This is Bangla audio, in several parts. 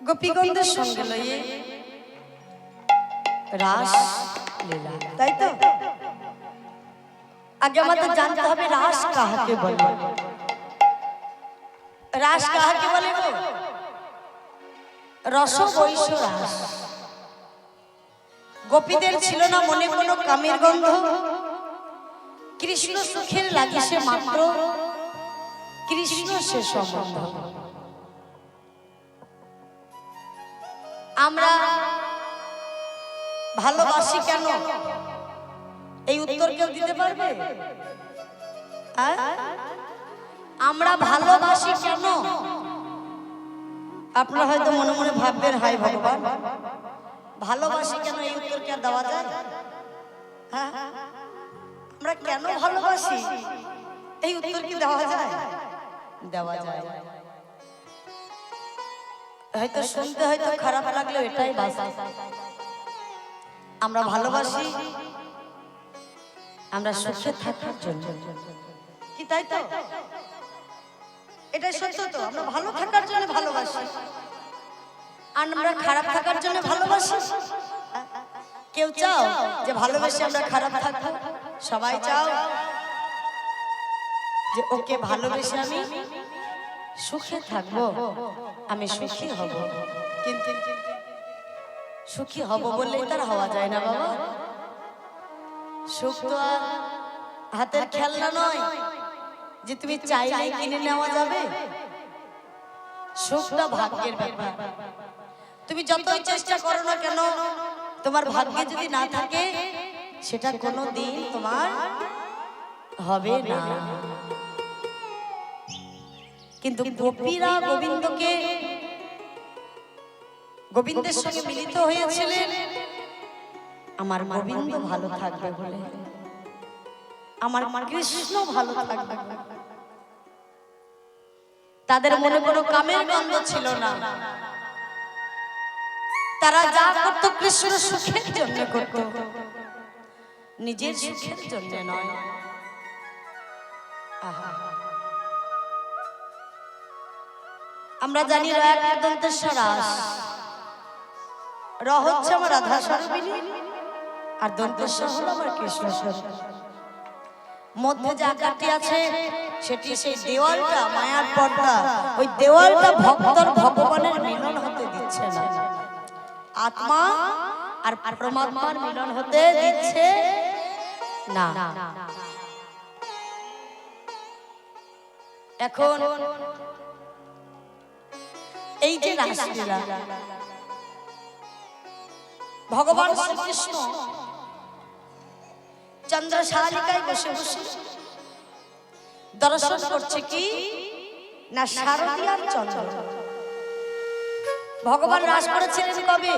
গোপীগণদের সঙ্গে লইয়ে রাস লীলা, তাই তো? আগে আমাদের জানতে হবে রাস কাহাকে বলে। রাস কাহাকে বলে গো? রস বৈশ রাস। গোপীদের ছিল না মনে কোনো কামের গন্ধ, কৃষ্ণ সুখের লাগিছে মাত্র, কৃষ্ণ সে সম্বন্ধ। আমরা ভালোবাসি কেন, এই উত্তর কেউ দিতে পারবে? আমরা ভালোবাসি কেন? আপনারা হয়তো মনে মনে ভাববেন, হায় ভগবান, ভালোবাসি কেন, এই উত্তর কি আর দেওয়া যায়? হ্যাঁ, আমরা কেন ভালোবাসি এই উত্তর কি দেওয়া যায়? দেওয়া যায়। হয়তো শুনতে হয়তো খারাপ লাগলেও এটাই বাস্তব। আমরা ভালোবাসি আমরা সুখে থাকার জন্য, কি তাই তো? এটাই সত্য তো। আমরা ভালো থাকার জন্য ভালোবাসি, আর আমরা খারাপ থাকার জন্য ভালোবাসি। কেউ চাও যে ভালোবেসে আমরা খারাপ থাকবো? সবাই চাও যে ওকে ভালোবেসে আমি সুখে থাকবো, আমি সুখী হব। কিন্তু সুখী হব বললেই তার হওয়া যায় না বাবা। সুখ তো আর হাতের খেলনা নয় যে তুমি চাইলে কিনে নেওয়া যাবে। সুখটা ভাগ্যের ব্যাপার। তুমি যতই চেষ্টা করো না কেন, তোমার ভাগ্যে যদি না থাকে সেটা কোনো দিন তোমার হবে না। কিন্তু গোপীরা গোবিন্দকে, গোবিন্দের সঙ্গে মিলিত হয়েছিলেন আমার গোবিন্দ ভালো থাকবে বলে, আমার কৃষ্ণ ভালো থাকবে। তাদের মনে কোনো কামের গন্ধ ছিল না। তারা যা করত কৃষ্ণ সুখের জন্য করত, নিজের সুখের জন্য নয়। আমরা জানি এক দন্তেশ্বর রাস, র হচ্ছে আমার রাধা স্বরূপিণী, আর দন্তেশ্বর হলো আমার কৃষ্ণ স্বরূপ। মধ্যে যে আকারটি আছে সেটি সেই দেওয়ালটা, মায়ার পর্দা। ওই দেওয়ালটা ভক্তর ভগবানের মিলন হতে দিচ্ছে না, আত্মা আর পরমাত্মার মিলন হতে দিচ্ছে না। এখন এই যে রাসলীলা, ভগবান শ্রীকৃষ্ণ চন্দ্রশালিকায় বসে বসে দর্শন করছে কি না শারদীয়ার চন্দ্র। ভগবান রাস করেছিলেন কবে?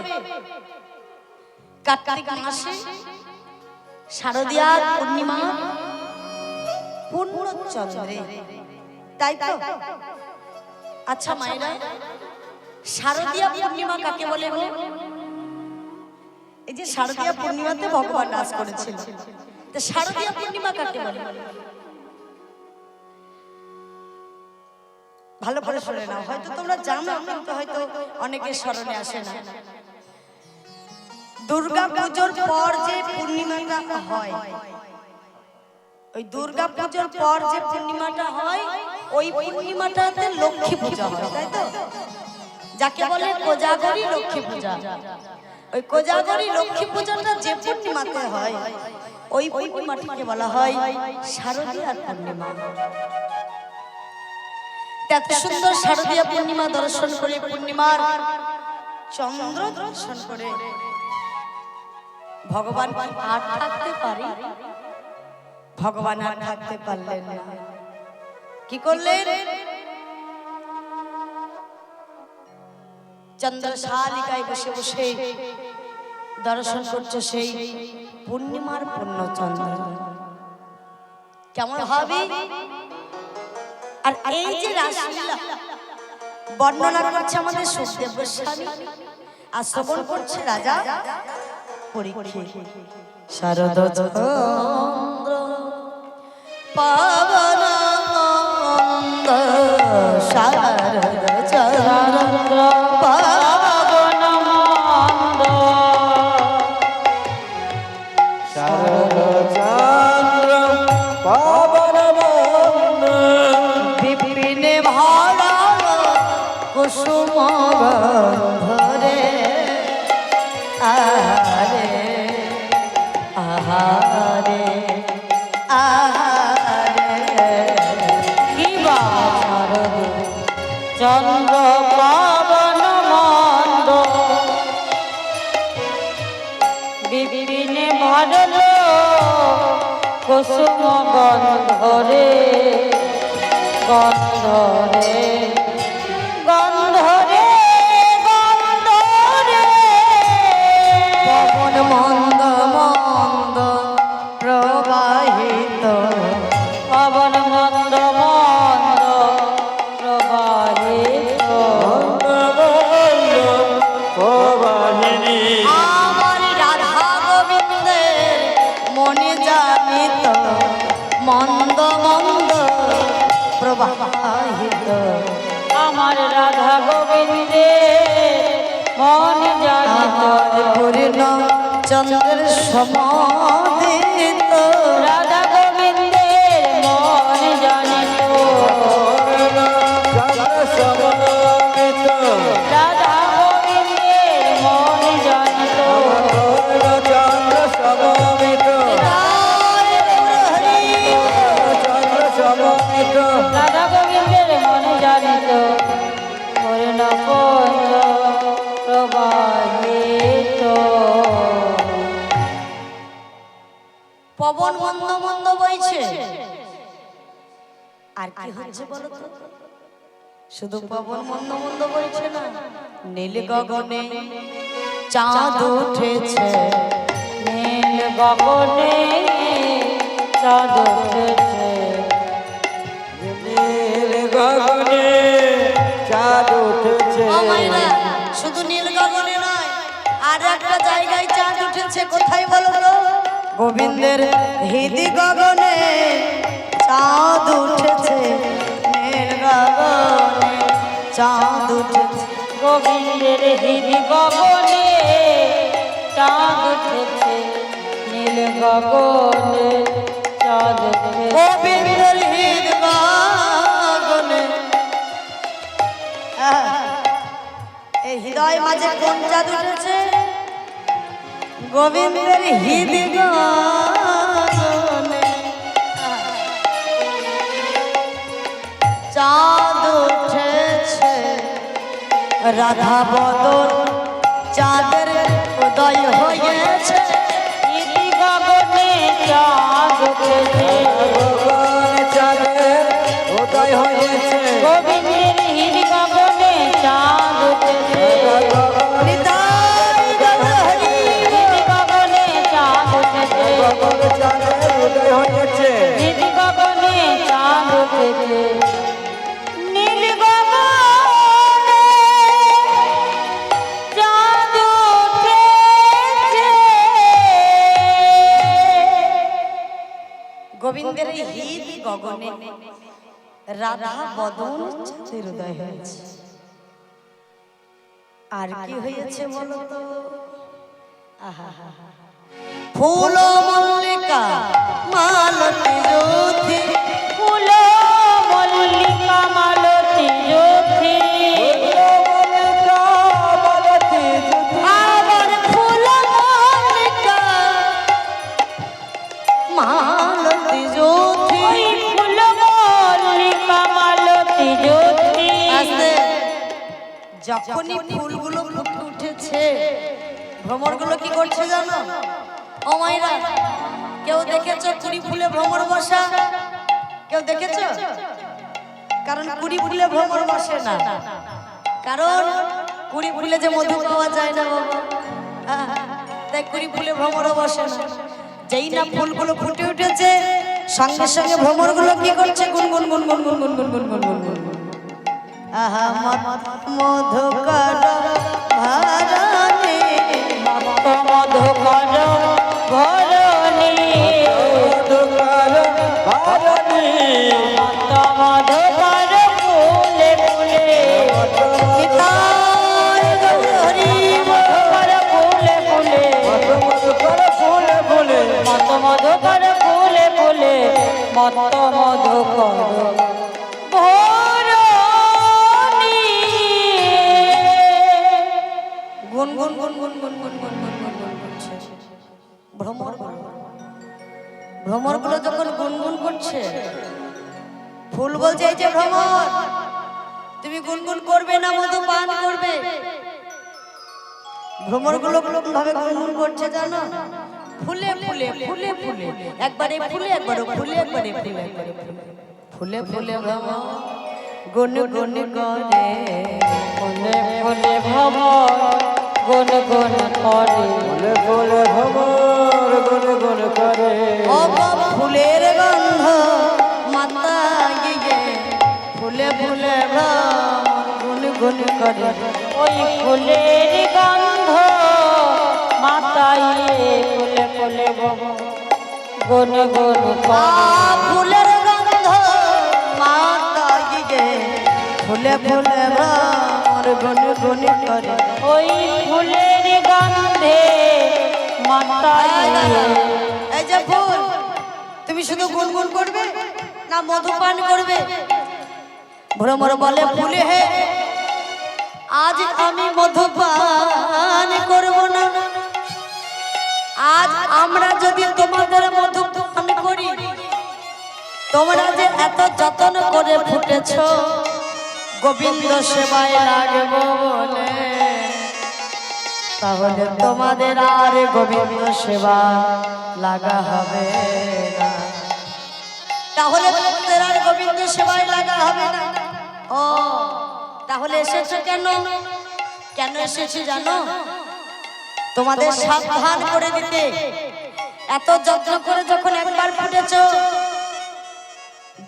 কার্তিক মাসে শারদীয়ার পূর্ণিমা পূর্ণ চন্দ্রে, তাই তো? আচ্ছা মায়েরা, শারদীয়া পূর্ণিমা কাকে বলে? এই যে শারদীয়া পূর্ণিমাতে ভগবান রাস করেছিল, তো শারদীয়া পূর্ণিমা কাকে বলে? ভালো করে শুনে নাও, হয়তো তোমরা জানো কিন্তু হয়তো অনেকের স্মরণে আসে না। দুর্গা পুজোর পর যে পূর্ণিমাটা হয়, ওই দুর্গা পুজোর পর যে পূর্ণিমাটা হয়, ওই পূর্ণিমাটাতে লক্ষ্মী পূজা হয়, তাই তো? যাকে বলে কোজাগরী লক্ষ্মী পূজা। ওই কোজাগরী লক্ষ্মী পূজাটা যে পূর্ণিমাতে হয়, ওই পূর্ণিমাটাকে বলা হয় শারদীয়ার পূর্ণিমা। এত সুন্দর শারদীয়া পূর্ণিমা দর্শন করে, পূর্ণিমার চন্দ্র দর্শন করে ভগবান আর থাকতে পারে? ভগবান আর থাকতে পারলেন না। কি করলেন? চন্দ্রশালিকায় বসে বসে দর্শন করছে সেই পূর্ণিমার পূর্ণ চন্দ্র। কেমন হবে? আর এই যে রাসলীলা বর্ণনা করছে আমাদের সুখদেব গোস্বামী, আর শ্রবণ করছে রাজা পরীক্ষিত। শারদ চন্দ্র পাবন শারদ চন্দ্র পাবন কুসুম গন্ধরে আহারে আহারে আহারে কি বাছারদ চন্দ্র পাবন মন্দ বিপিনে ভরল কুসুম গন্ধরে গন্ধরে গন্ধরে গন্ধরে পবন মন্দ মন্দ প্রবাহিত পবন মন্দ মন্দ প্রবাহিত আমার রাধা গোবিন্দের মনে জানিত মন্দ মন্দ প্রবাহিত আমার রাধা গোবিন্দে মন জানিত পূর্ণ চন্দ্রের সমাদিত রাধা গোবিন্দের মন জানিত রাধা গোবিন্দের মন জানিত চন্দ্র সমাদিত রাধা গোবিন্দের মনে জানিত পূর্ণ প্রবাহিত পবন মন্দ মন্দ বইছে আর কি হচ্ছে বলো তো শুধু পবন মন্দ মন্দ বইছে না নীল গগনে চাঁদ উঠেছে নীল গগনে চাঁদ উঠেছে গগনে চাঁদ উঠেছে শুধু নীল গগনে নয় আর একটা জায়গায় চাঁদ উঠেছে কোথায় বলো তো গোবিন্দের হৃদি গগনে চাঁদ উঠেছে নীল গগনে চাঁদ উঠেছে গোবিন্দের হৃদি গগনে চাঁদ উঠেছে নীল গগনে চাঁদ উঠেছে গোবিন্দের হৃদি গগনে এই হৃদয় মাঝে কোন চাঁদ উঠেছে গোবিন্দের হৃদি গগনে চাঁদ উঠেছে রাধা বদন চাঁদের উদয় হয়েছে হৃদি গগনে চাঁদ উঠেছে চাঁদের উদয় হয়েছে গোবিন্দের হৃদি গগনে চাঁদ উঠেছে চাঁদের উদয় হয়েছে হৃদি গগনে চাঁদ উঠেছে নীল গগনে চাঁদ উঠেছে গোবিন্দের হৃদি গগনে রাধা বদন চাঁদের উদয় হয়েছে আর কি হয়েছে বলো তো আহা ফুল মল্লিকা মালতী জ্যোতি ফুল মল্লিকা মালতী জ্যোতি আবার ফুল মল্লিকা মালতী জ্যোতি ফুল মল্লিকা মালতী জ্যোতি যখনই ফুলগুলো ফুটে উঠেছে ভ্রমরগুলো কি করছে জানো ও মাইরা কেউ দেখেছো কুড়ি ফুলে ভ্রমর বসা কেউ দেখেছো কারণ কুড়ি ফুলে ভ্রমর বসে না কারণ কুড়ি ফুলে যে মধু পাওয়া যায় না বাবা তাই কুড়ি ফুলে ভ্রমরও বসে না যেই না ফুলগুলো ফুটে উঠেছে সঙ্গে সঙ্গে ভ্রমরগুলো কি করছে গুনগুন গুনগুন গুনগুন গুনগুন গুনগুন গুনগুন আহা মধুকর ভারণী মধুকর ভরণী মধুকর ভারণী মধুকর ফুলে ফুলে হরি মধুকর ফুলে ফুলে মধুকর ফুলে ফুলে মধুকর ফুলে ফুলে মধুকর ভরণী গুন গুন গুন গুন গুন গুন গুন গুন গুন গুন করছে ভ্রমরগুলো যখন গুনগুন করছে, ফুল বলছে এই যে ভ্রমর, তুমি গুনগুন করবে না মধু পান করবে? ভ্রমরগুলো ভাবে গুনগুন করছে জানো? ফুলে ফুলে ফুলে ফুলে, একবারে ফুলে একবারে ফুলে একবারে ফুলে ফুলে ফুলে ভ্রমর গুন গুন করে, ফুলে ফুলে ভ্রমর গুন গুন করে, ফুলে ফুলে ভ্রমর গুন গুন করে। ও ফুলের গন্ধ মাথায় গিয়ে ফুলে ফুলে ভ্রমর গুন গুন করে। ওই ফুলের গন্ধ মাথায় ফুলে ফুলে ভ্রমর গুন গুন করে। ফুলের গন্ধ মাথায় গিয়ে ফুলে ফুলে ভ্রমর গুন গুন করে। ওই ফুলের গন্ধে মাথায় এই যে ফুল, তুমি শুধু গুনগুন করবে না মধুপান করবে? ভ্রমর বলে ফুলে হে, আজ আমি মধুপান করব না। আজ আমরা যদি তোমাদের মধুপান করি, তোমরা যে এত যত্ন করে ফুটেছ গোবিন্দ সেবায় লাগবো বলে, তাহলে তোমাদের আর গোবিন্দ সেবা লাগা হবে না। তাহলে তোমাদের আর গোবিন্দ সেবায় লাগা হবে না। ও তাহলে এসেছো কেন? কেন এসেছি জানো? তোমাদের সাবধান করে দিতে। এত যত্ন করে যখন একবার ফুটেছ,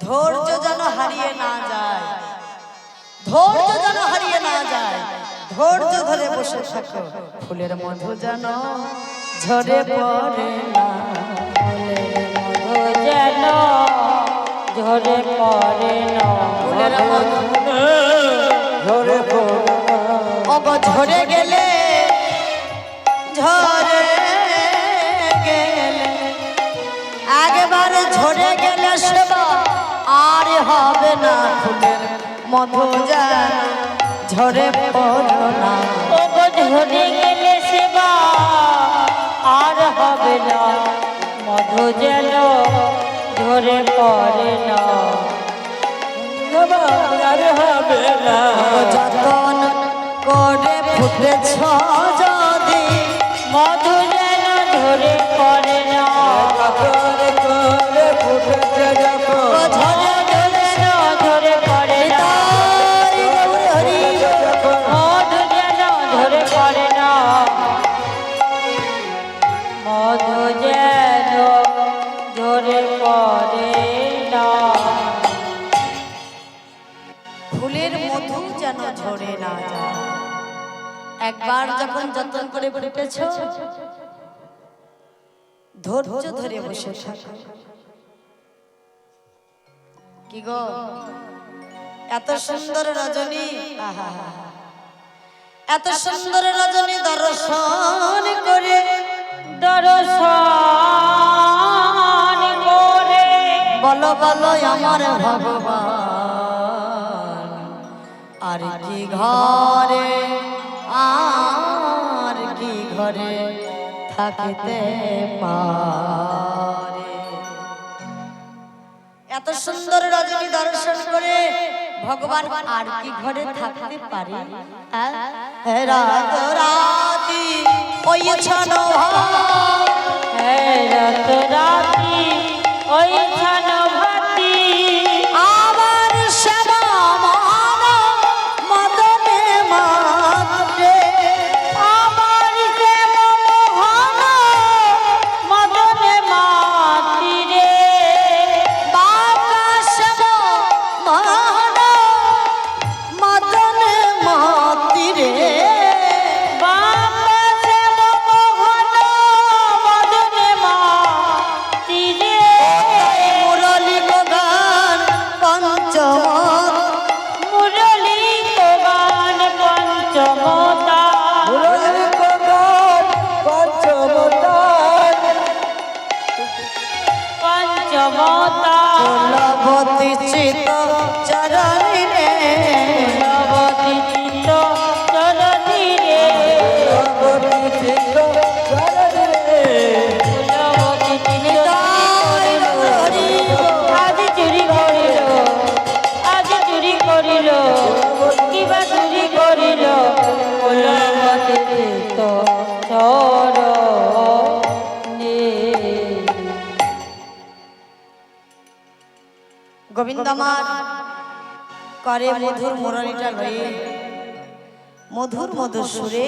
ধৈর্য যেন হারিয়ে না যায়, ধৈর্য যেন হারিয়ে না যায়। ধৈর্য ধরে বসে থাকো, ফুলের মধু যেন ঝরে পড়ে না, মধু যেন ঝরে পড়ে না। ফুলের মধু ঝরে পড়ে না। ওগো ঝরে গেলে, ঝরে গেলে, একবারে ঝরে গেলে সেবা আর হবে না। ফুলের মধু যেন ঝরে পড়ো না। ও গো ঝরে গেলে সেবা আর হবে না, মধু যেন ঝরে পড়ে না। আর হবে না। যতন করে ফুটেছ যদি মধু যেন ঝরে পড়ে না। করে করে ফুটেছে যখন, ঝরে মধু যেন ঝরে পড়ে না। হরি যখন মধু যেন ঝরে পড়ে না, মধু যেন ঝরে পড়ে না। ফুলের মধু যেন ঝরে না যায়। একবার যখন যতন করে ফুটেছ, ধৈর্য ধরে বসে থাকো। কি গো, এত সুন্দর রজনী, আহা, এত সুন্দর রজনী দর্শন করে, দর্শন করে বলো বলো আমার ভগবান, আর কি ঘরে, আর কি ঘরে থাকিতে পারে। এত সুন্দর রজনী দর্শন করে ভগবান আর কি ঘরে থাকতে পারে? রাত রাতি ওই ছানো রাত রাতি ওই ছান ভাতি, আমার সেবা মান মদনে মাত্রে, আমার যে মোহন মদনে মাতি রে। বাবা সেবা মান মদনে মাত্রে, বাবা যে মোহন মদনে মাতি রে। মুরলী গান পঞ্চম, মুরলী গান পঞ্চমতা, মুরলীর কগান পঞ্চমতান। পঞ্চমতা লবতী চিত চরণী রে, নবতি চিত্ত চরণী রে। গোবিন্দ আমার করে মধুর মুরলীটা লয়ে মধুর মধুর সুরে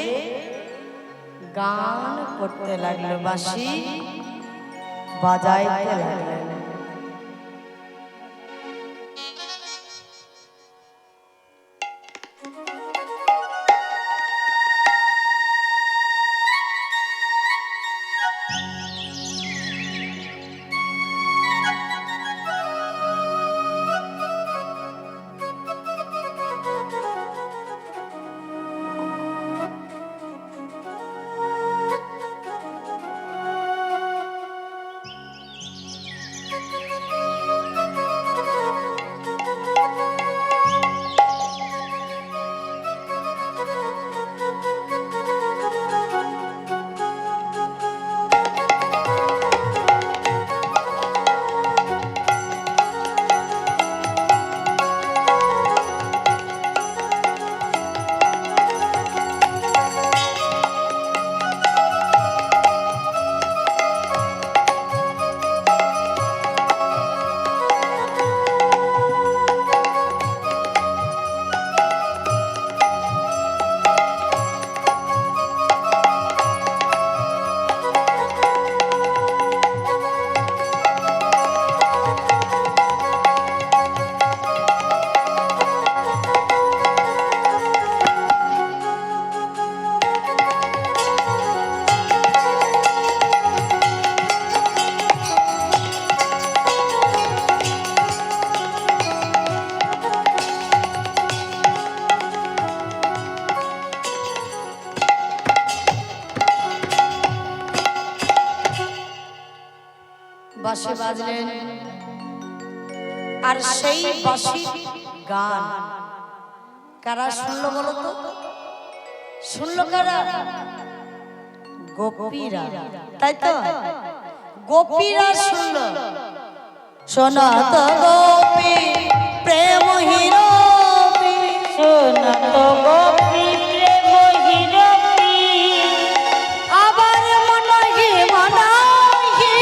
গান করতে লাগলো, বাঁশি বাজাইতে লাগলো। বাঁশি বাজলেন আর সেই বাঁশি গান কারা শুনলো বলো তো? শুনলো কারা? গোপীরা, তাই তো? গোপীরা শুনলো। শোনা তো গোপী প্রেম হিরবি, শোনা তো গোপী প্রেম হিরবি, আবার মনহি মনহি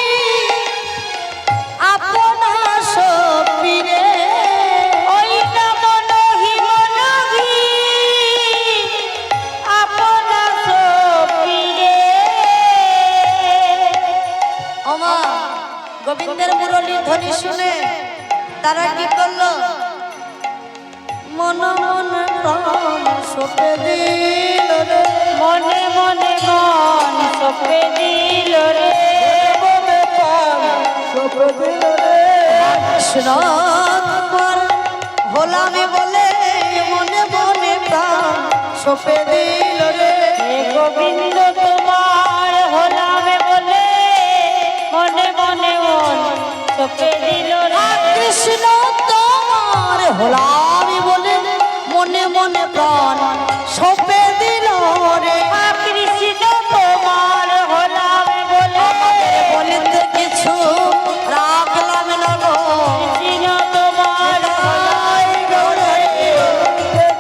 আপনা সপিরে, ওই না মনহি মনহি আপনা সপিরে। ওমা গোবিন্দের মুরলী ধ্বনি শুনে তারা কি করলো? মন মনে প্রাণ সপে দিল রে, মনে মনে মন সপে দিল রে, মনে প্রাণ সপে দিল রে। কৃষ্ণ তোমার হলামে বলে মনে মনে প্রাণ সপে দিল রে। হে গোবিন্দ তোমার হলামে বলে মনে মনে মন সপে দিল রে। কৃষ্ণ তোমার হলামে বলে মনে মনে প্রাণ সপে দিল রে। কৃষ্ণ তোমার হলামে বলে বলিতে কিছু রাখলাম না গো, কৃষ্ণ তোমার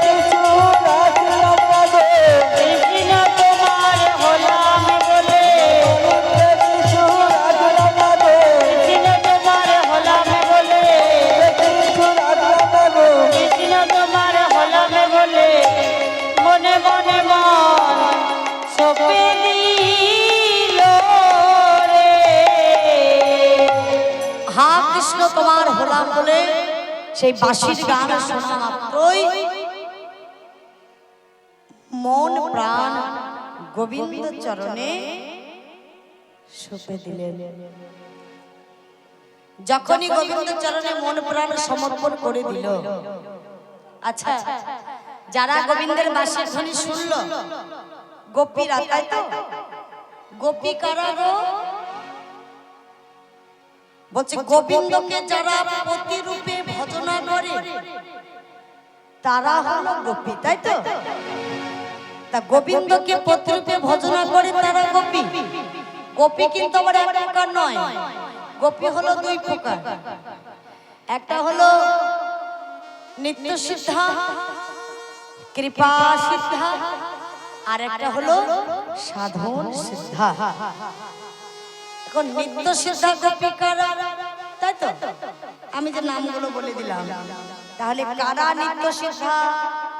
কিছু রাখলাম না গো, কৃষ্ণ তোমার হলামে বলে কিছু রাখলাম না গো, কৃষ্ণ তোমার হলামে বলে কিছু রাখলাম না গো। কৃষ্ণ তোমার হলামে বলে মনে মনে মন সপে দিল রে। হা কৃষ্ণ তোমার হলাম বলে সেই বাঁশির গান শোনা মাত্রই মন প্রাণ গোবিন্দ চরণে সঁপে দিলেন। যখনই গোবিন্দ চরণে মন প্রাণ সমর্পণ করে দিল, আচ্ছা যারা গোবিন্দের বাঁশির ধ্বনি শুনলো গোপীরা, তাই তো? গোপী কারা গো? বলছে গোবিন্দকে যারা প্রতিরূপে ভজনা করে তারা হলো গোপী, তাই তো? তা গোবিন্দকে প্রতিরূপে ভজনা করে তারা গোপী। গোপী কিন্তু আবার এক প্রকার নয়, গোপী হলো দুই প্রকার। একটা হলো নিত্য সিদ্ধা কৃপা সিদ্ধা, আর একটা হলো সাধন সিদ্ধা। এখন নিত্য সিদ্ধা গোপী কারা, তাই তো? আমি যে নামগুলো বলে দিলাম, তাহলে কারা নিত্য সিদ্ধা,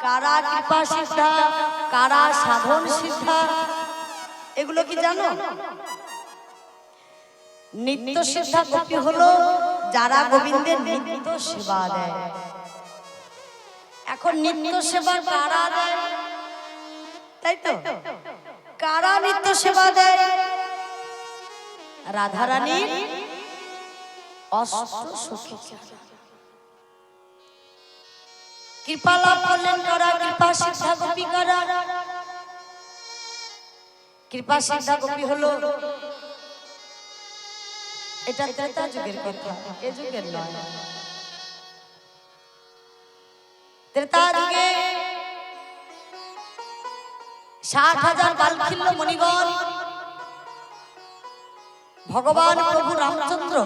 কারা কৃপা সিদ্ধা, কারা সাধন সিদ্ধা, এগুলো কি জানো? নিত্য সিদ্ধা গোপী হলো যারা গোবিন্দের নিত্য সেবা দেয়। এখন নিত্য সেবা কারা দেয়? তাই তো, কারা নিত্য সেবা দেয়? রাধারানীর অষ্ট সখী কৃপা লাভ করলেন কারা? কৃপা সিদ্ধা গোপী কারা? কৃপা সিদ্ধা গোপী হলো, এটা ত্রেতা যুগের কথা, এ যুগের নয়। ত্রেতা যুগে 60,000 বালখিল্য মণিগণ ভগবান প্রভু রামচন্দ্র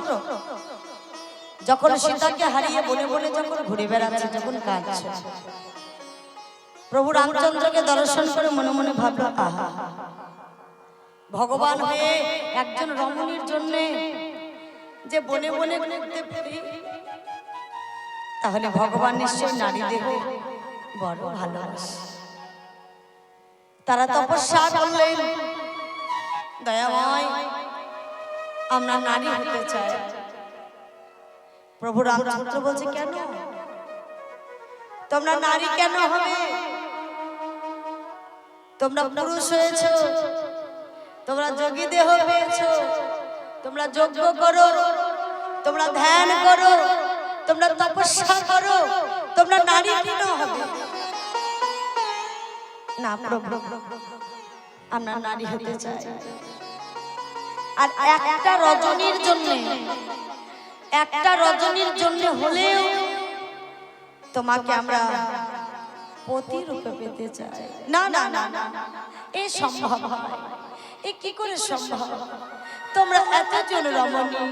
যখন সীতাকে হারিয়ে বনে বনে যখন ঘুরে বেড়াচ্ছে, যখন কাঁদছে, প্রভু রামচন্দ্রকে দর্শন করে মনে মনে ভাবল, আহা, ভগবান হয়ে একজন রমণীর জন্য যে বনে বনে ঘুরতে পারি, তাহলে ভগবান নিশ্চয় নারী দেহ বড় ভালোবাসে। তারা তপস্যা করলেন, দয়াময় আমরা নারী হতে চাই। প্রভু রামচন্দ্র বলছে, কেন তোমরা নারী কেন হবে? তোমরা পুরুষ হয়েছ, তোমরা যোগী দেহ পেয়েছ, তোমরা যজ্ঞ করো, তোমরা ধ্যান করো, তোমরা তপস্যা করো, তোমরা নারী কেন হবে? না প্রভু, আমরা নারী হতে চাই। আর একটা রজনীর জন্য, একটা রজনীর জন্য হলেও তোমাকে আমরা পতি রূপে পেতে চাই। না না না না, এ সম্ভব হয়? এ কি করে সম্ভব? তোমরা এতজন রমণী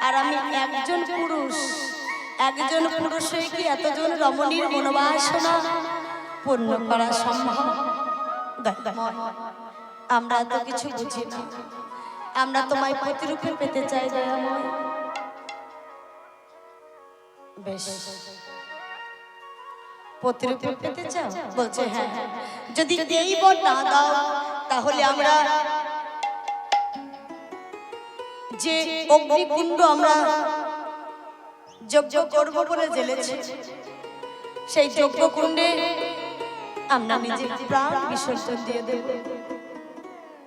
আর আমি একজন পুরুষ, একজন পুরুষ হয়ে কি এতজন রমণীর মনোবাসনা পূর্ণ করা সম্ভব? আমরা তো কিছু বুঝি না, আমরা তোমায় প্রতিরূপে পেতে চাই দয়াময়। বেশ, প্রতিরূপে পেতে চাও? বলছে হ্যাঁ, যদি এই বর না দাও তাহলে আমরা যে অগ্নিকুণ্ড আমরা যজ্ঞ করব বলে জেলেছি, সেই যজ্ঞকুণ্ডে আমরা নিজের প্রাণ বিসর্জন দিয়ে দেব।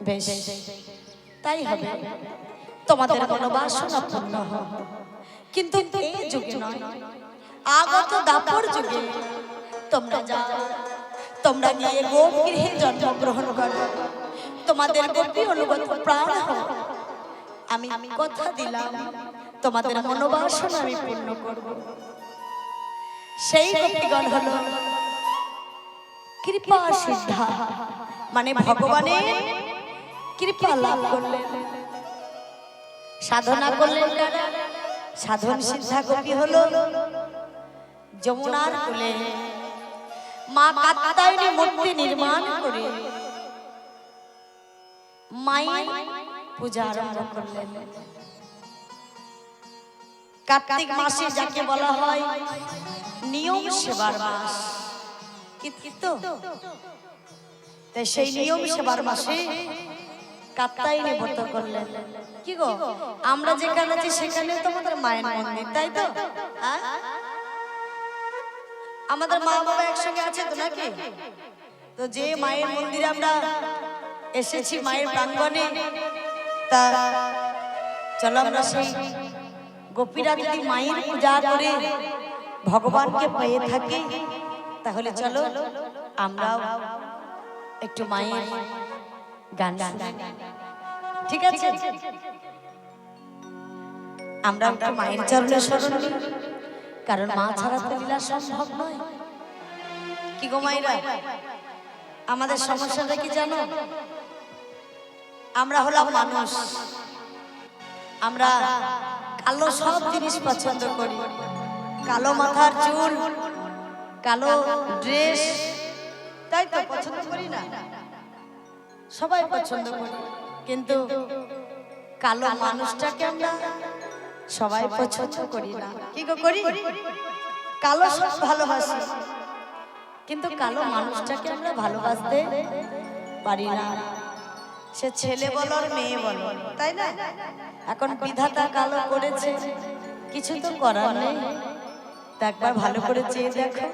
বেশ, তাই হবে, তোমাদের মনোবাসনা পূর্ণ হবে। কিন্তু এই যুগে নয়, আগত দাপর যুগে তোমরা যাও, তোমরা গিয়ে গোপগৃহে জন্মগ্রহণ করো, তোমাদের গোপী অনুগত প্রাণ হও। আমি কথা দিলাম, তোমাদের মনোবাসনা আমি পূর্ণ করব। সেই গোপীগণ হলো কৃপা সিদ্ধা, মানে ভগবানের কৃপা লাভ করলেন, সাধনা করলেন। সাধন সিদ্ধা গোপী হলো যমুনার কোলে মা কাত্যায়নী মূর্তি নির্মাণ করে মায়ের পূজা আরম্ভ করলেন। কার্তিক মাসে যাকে বলা হয় নিয়ম সেবার মাস, তাই সেই নিয়ম সেবার মাসে কাত্যায়নী ব্রত করলেন। কি গো, আমরা যেখানে আছি সেখানে তোমাদের মায়ের মন্দির, তাই তো? আমাদের মা বাবা একসঙ্গে আছে তো নাকি? তো যে মায়ের মন্দিরে আমরা এসেছি, মায়ের প্রাঙ্গণে, তা চলো আমরা সেই গোপীরা যদি মায়ের পূজা করে ভগবানকে পেয়ে থাকি, তাহলে চলো আমরাও একটু মায়ের গান শুনি, ঠিক আছে? আমরা একটু মায়ের চরণে শরণ নিই, কারণ মা ছাড়া তো লীলা সম্ভব নয়। কি গো মায়েরা, আমাদের সমস্যাটা কি জানো? আমরা হলাম মানুষ, আমরা কালো সব জিনিস পছন্দ করি, কালো মাথার চুল, কালো ড্রেস, তাই তো পছন্দ করি না? সবাই পছন্দ করি, কিন্তু কালো মানুষটাকে আমরা সবাই পছন্দ করি না, কি গো করি? কালো সব ভালোবাসি, কিন্তু কালো মানুষটাকে আমরা ভালোবাসতে পারি না। সে ছেলে বলো আর মেয়ে বলো, তাই না? এখন বিধাতা কালো করেছে, কিছু তো করার নেই। তা একবার ভালো করে চেয়ে দেখো।